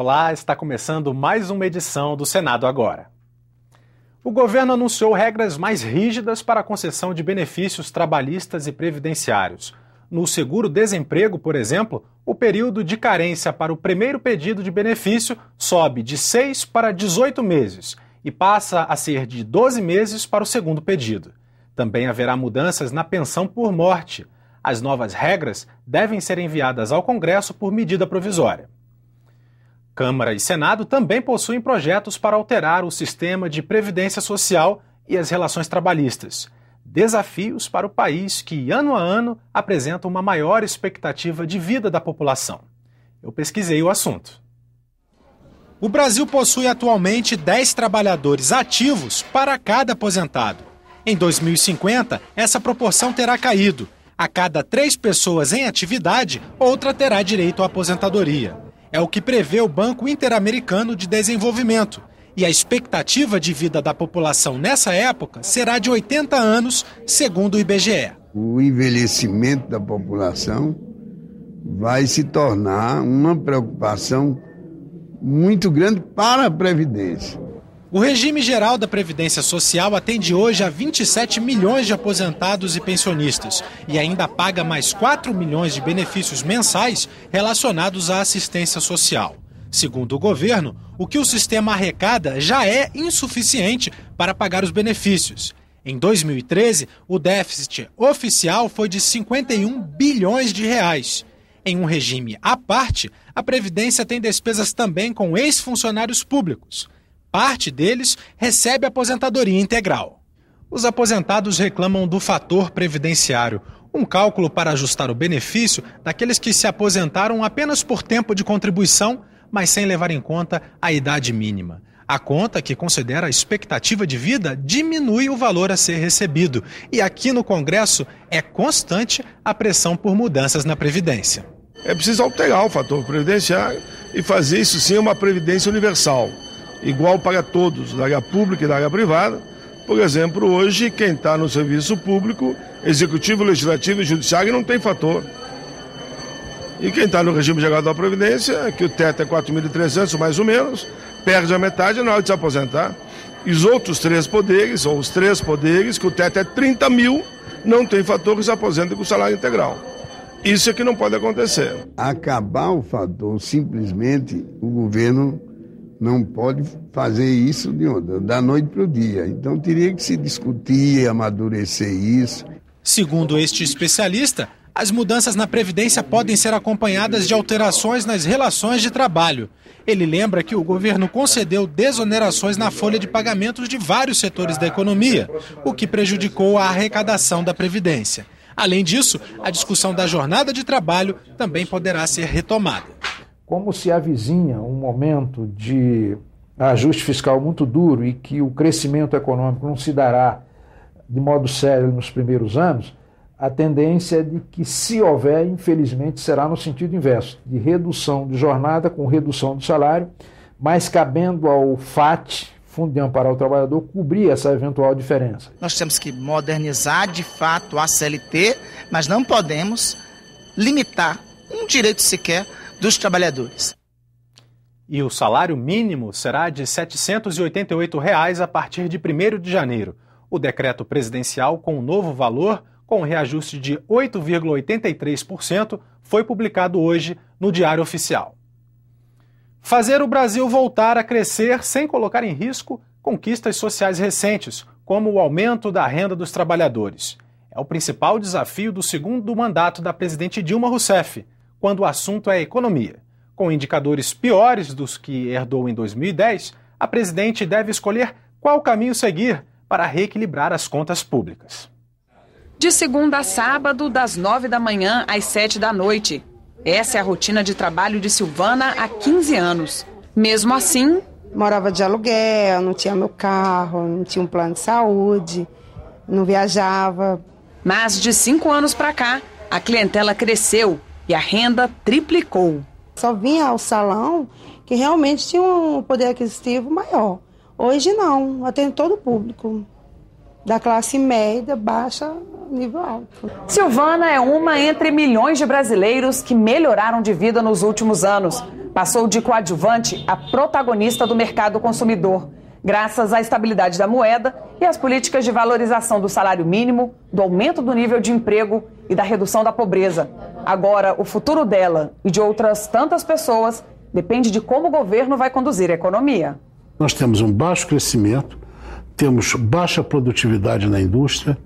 Olá, está começando mais uma edição do Senado Agora. O governo anunciou regras mais rígidas para a concessão de benefícios trabalhistas e previdenciários. No seguro-desemprego, por exemplo, o período de carência para o primeiro pedido de benefício sobe de 6 para 18 meses e passa a ser de 12 meses para o segundo pedido. Também haverá mudanças na pensão por morte. As novas regras devem ser enviadas ao Congresso por medida provisória. Câmara e Senado também possuem projetos para alterar o sistema de previdência social e as relações trabalhistas. Desafios para o país que, ano a ano, apresenta uma maior expectativa de vida da população. Eu pesquisei o assunto. O Brasil possui atualmente 10 trabalhadores ativos para cada aposentado. Em 2050, essa proporção terá caído. A cada 3 pessoas em atividade, outra terá direito à aposentadoria. É o que prevê o Banco Interamericano de Desenvolvimento. E a expectativa de vida da população nessa época será de 80 anos, segundo o IBGE. O envelhecimento da população vai se tornar uma preocupação muito grande para a Previdência. O regime geral da Previdência Social atende hoje a 27 milhões de aposentados e pensionistas e ainda paga mais 4 milhões de benefícios mensais relacionados à assistência social. Segundo o governo, o que o sistema arrecada já é insuficiente para pagar os benefícios. Em 2013, o déficit oficial foi de 51 bilhões de reais. Em um regime à parte, a Previdência tem despesas também com ex-funcionários públicos. Parte deles recebe aposentadoria integral. Os aposentados reclamam do fator previdenciário, um cálculo para ajustar o benefício daqueles que se aposentaram apenas por tempo de contribuição, mas sem levar em conta a idade mínima. A conta, que considera a expectativa de vida, diminui o valor a ser recebido. E aqui no Congresso é constante a pressão por mudanças na Previdência. É preciso alterar o fator previdenciário e fazer isso sim uma previdência universal, igual para todos, da área pública e da área privada. Por exemplo, hoje, quem está no serviço público, executivo, legislativo e judiciário, não tem fator. E quem está no regime geral da Previdência, que o teto é 4.300 mais ou menos, perde a metade na hora de se aposentar. E os outros 3 poderes, ou os 3 poderes, que o teto é 30 mil, não tem fator que se aposenta com salário integral. Isso é que não pode acontecer. Acabar o fator, simplesmente, o governo não pode fazer isso da noite para o dia. Então teria que se discutir, amadurecer isso. Segundo este especialista, as mudanças na Previdência podem ser acompanhadas de alterações nas relações de trabalho. Ele lembra que o governo concedeu desonerações na folha de pagamentos de vários setores da economia, o que prejudicou a arrecadação da Previdência. Além disso, a discussão da jornada de trabalho também poderá ser retomada. Como se avizinha um momento de ajuste fiscal muito duro e que o crescimento econômico não se dará de modo sério nos primeiros anos, a tendência é de que, se houver, infelizmente, será no sentido inverso, de redução de jornada com redução do salário, mas cabendo ao FAT, Fundo de Amparo ao Trabalhador, cobrir essa eventual diferença. Nós temos que modernizar, de fato, a CLT, mas não podemos limitar um direito sequer dos trabalhadores. E o salário mínimo será de R$ 788 a partir de 1º de janeiro. O decreto presidencial com o novo valor, com reajuste de 8,83%, foi publicado hoje no Diário Oficial. Fazer o Brasil voltar a crescer sem colocar em risco conquistas sociais recentes, como o aumento da renda dos trabalhadores. É o principal desafio do segundo mandato da presidente Dilma Rousseff, quando o assunto é economia. Com indicadores piores dos que herdou em 2010, a presidente deve escolher qual caminho seguir para reequilibrar as contas públicas. De segunda a sábado, das 9 da manhã às 7 da noite. Essa é a rotina de trabalho de Silvana há 15 anos. Mesmo assim, morava de aluguel, não tinha meu carro, não tinha um plano de saúde, não viajava. Mas de 5 anos para cá, a clientela cresceu e a renda triplicou. Só vinha ao salão que realmente tinha um poder aquisitivo maior. Hoje não, atende todo o público, da classe média, baixa, nível alto. Silvana é uma entre milhões de brasileiros que melhoraram de vida nos últimos anos. passou de coadjuvante a protagonista do mercado consumidor, graças à estabilidade da moeda e às políticas de valorização do salário mínimo, do aumento do nível de emprego e da redução da pobreza. Agora, o futuro dela e de outras tantas pessoas depende de como o governo vai conduzir a economia. Nós temos um baixo crescimento, temos baixa produtividade na indústria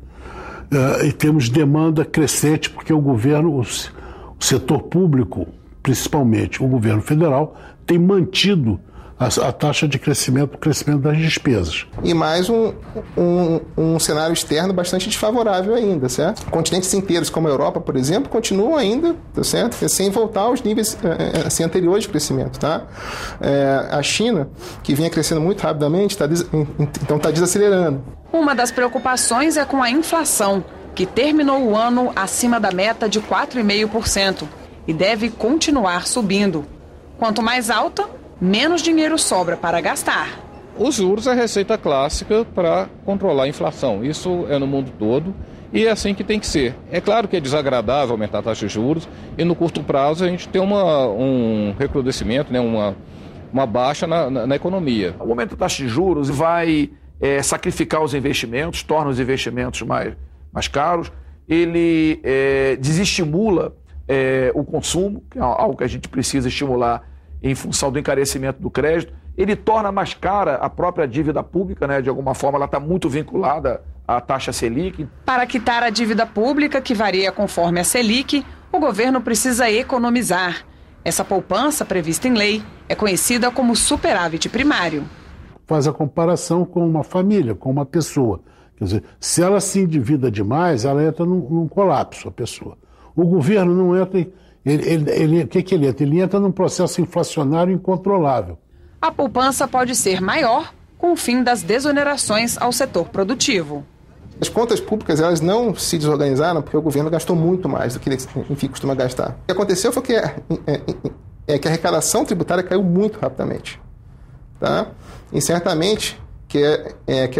e temos demanda crescente porque o governo, o setor público, principalmente o governo federal, tem mantido a taxa de crescimento, o crescimento das despesas. E mais um cenário externo bastante desfavorável ainda, certo? Continentes inteiros, como a Europa, por exemplo, continuam ainda, tá certo? Sem voltar aos níveis assim, anteriores de crescimento, tá? A China, que vinha crescendo muito rapidamente, então está desacelerando. Uma das preocupações é com a inflação, que terminou o ano acima da meta de 4,5% e deve continuar subindo. Quanto mais alta, menos dinheiro sobra para gastar. Os juros é a receita clássica para controlar a inflação. Isso é no mundo todo e é assim que tem que ser. É claro que é desagradável aumentar a taxa de juros e no curto prazo a gente tem um recrudescimento, né, uma baixa na economia. O aumento da taxa de juros vai sacrificar os investimentos, torna os investimentos mais caros, ele desestimula o consumo, que é algo que a gente precisa estimular em função do encarecimento do crédito, ele torna mais cara a própria dívida pública, né? De alguma forma ela está muito vinculada à taxa Selic. Para quitar a dívida pública, que varia conforme a Selic, o governo precisa economizar. Essa poupança, prevista em lei, é conhecida como superávit primário. Faz a comparação com uma família, com uma pessoa. Quer dizer, se ela se endivida demais, ela entra num colapso, a pessoa. O governo não entra em... O que ele entra? Ele entra num processo inflacionário incontrolável. A poupança pode ser maior com o fim das desonerações ao setor produtivo. As contas públicas elas não se desorganizaram porque o governo gastou muito mais do que ele, enfim, costuma gastar. O que aconteceu foi que a arrecadação tributária caiu muito rapidamente. Tá? E certamente que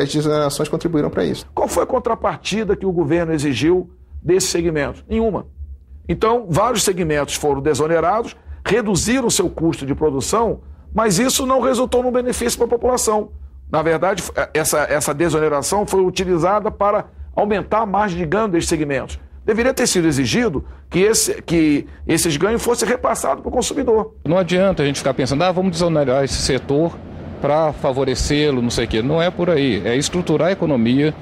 as desonerações contribuíram para isso. Qual foi a contrapartida que o governo exigiu desse segmento? Nenhuma. Então, vários segmentos foram desonerados, reduziram seu custo de produção, mas isso não resultou num benefício para a população. Na verdade, essa desoneração foi utilizada para aumentar a margem de ganho desses segmentos. Deveria ter sido exigido que esses ganhos fossem repassados para o consumidor. Não adianta a gente ficar pensando, vamos desonerar esse setor para favorecê-lo, não sei o quê. Não é por aí. É estruturar a economia,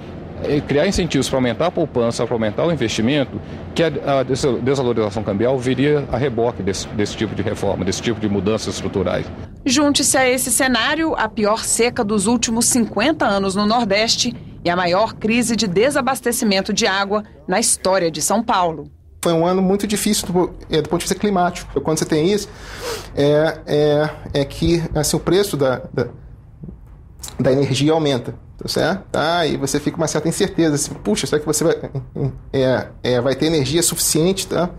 criar incentivos para aumentar a poupança, para aumentar o investimento, que a desvalorização cambial viria a reboque desse tipo de reforma, desse tipo de mudanças estruturais. Junte-se a esse cenário a pior seca dos últimos 50 anos no Nordeste e a maior crise de desabastecimento de água na história de São Paulo. Foi um ano muito difícil do ponto de vista climático. Quando você tem isso, que assim, o preço da energia aumenta. Tá certo? E você fica com uma certa incerteza. Assim, puxa, será que você vai ter energia suficiente, tá?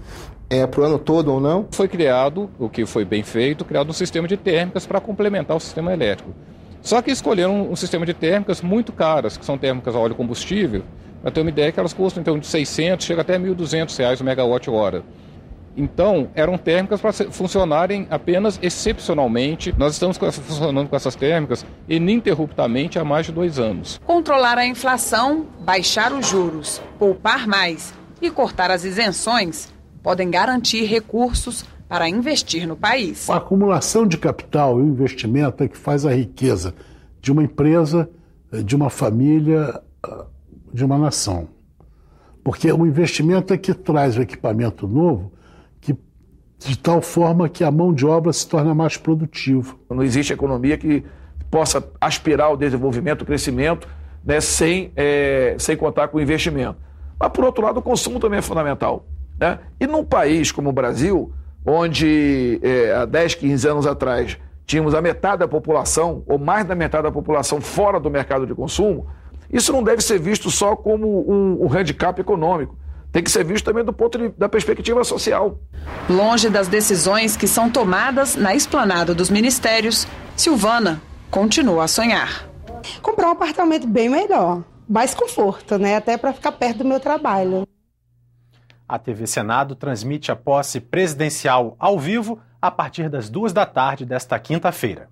Para o ano todo ou não? Foi criado, o que foi bem feito, criado um sistema de térmicas para complementar o sistema elétrico. Só que escolheram um sistema de térmicas muito caras, que são térmicas a óleo combustível. Para ter uma ideia, que elas custam então de 600, chega até R$1.200 o megawatt-hora. Então, eram térmicas para funcionarem apenas excepcionalmente. Nós estamos funcionando com essas térmicas ininterruptamente há mais de 2 anos. Controlar a inflação, baixar os juros, poupar mais e cortar as isenções podem garantir recursos para investir no país. A acumulação de capital e o investimento é que faz a riqueza de uma empresa, de uma família, de uma nação. Porque o investimento é que traz o equipamento novo, de tal forma que a mão de obra se torna mais produtiva. Não existe economia que possa aspirar ao desenvolvimento, ao crescimento, né, sem contar com o investimento. Mas, por outro lado, o consumo também é fundamental. Né? E num país como o Brasil, onde há 10, 15 anos atrás tínhamos a metade da população, ou mais da metade da população fora do mercado de consumo, isso não deve ser visto só como um handicap econômico. Tem que ser visto também do ponto da perspectiva social. Longe das decisões que são tomadas na esplanada dos ministérios, Silvana continua a sonhar. Comprar um apartamento bem melhor, mais conforto, né? Até para ficar perto do meu trabalho. A TV Senado transmite a posse presidencial ao vivo a partir das 14h desta quinta-feira.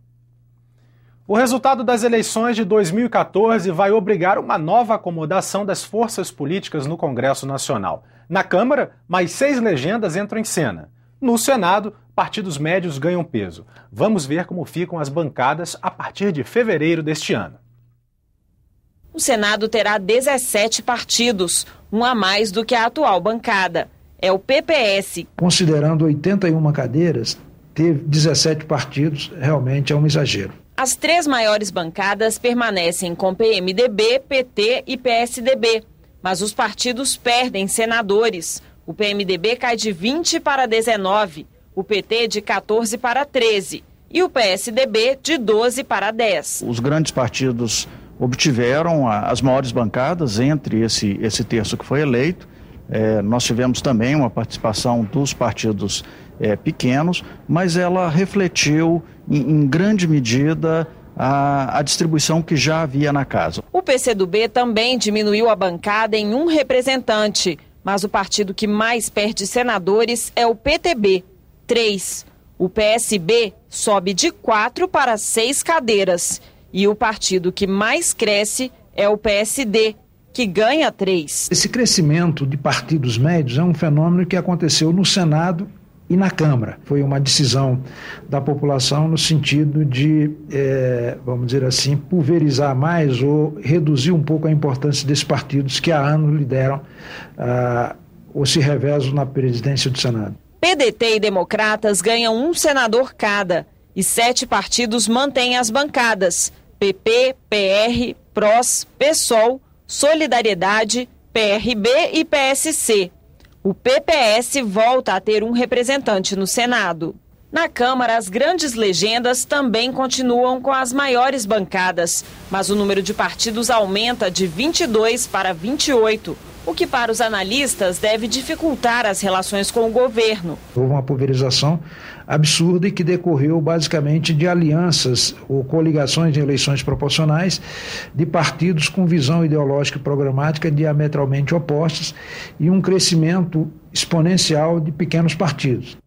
O resultado das eleições de 2014 vai obrigar uma nova acomodação das forças políticas no Congresso Nacional. Na Câmara, mais 6 legendas entram em cena. No Senado, partidos médios ganham peso. Vamos ver como ficam as bancadas a partir de fevereiro deste ano. O Senado terá 17 partidos, um a mais do que a atual bancada. É o PPS. Considerando 81 cadeiras, ter 17 partidos realmente é um exagero. As 3 maiores bancadas permanecem com PMDB, PT e PSDB, mas os partidos perdem senadores. O PMDB cai de 20 para 19, o PT de 14 para 13 e o PSDB de 12 para 10. Os grandes partidos obtiveram as maiores bancadas entre esse terço que foi eleito. Nós tivemos também uma participação dos partidos pequenos, mas ela refletiu em grande medida a distribuição que já havia na casa. O PCdoB também diminuiu a bancada em 1 representante, mas o partido que mais perde senadores é o PTB, 3. O PSB sobe de 4 para 6 cadeiras e o partido que mais cresce é o PSD, que ganha 3. Esse crescimento de partidos médios é um fenômeno que aconteceu no Senado e na Câmara. Foi uma decisão da população no sentido de, vamos dizer assim, pulverizar mais ou reduzir um pouco a importância desses partidos que há anos lideram ou se revezam na presidência do Senado. PDT e Democratas ganham 1 senador cada e 7 partidos mantêm as bancadas: PP, PR, PROS, PSOL, Solidariedade, PRB e PSC. O PPS volta a ter 1 representante no Senado. Na Câmara, as grandes legendas também continuam com as maiores bancadas, mas o número de partidos aumenta de 22 para 28, o que para os analistas deve dificultar as relações com o governo. Houve uma pulverização absurda e que decorreu basicamente de alianças ou coligações em eleições proporcionais de partidos com visão ideológica e programática diametralmente opostas e um crescimento exponencial de pequenos partidos.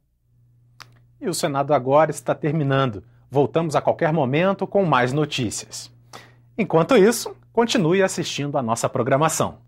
E o Senado agora está terminando. Voltamos a qualquer momento com mais notícias. Enquanto isso, continue assistindo a nossa programação.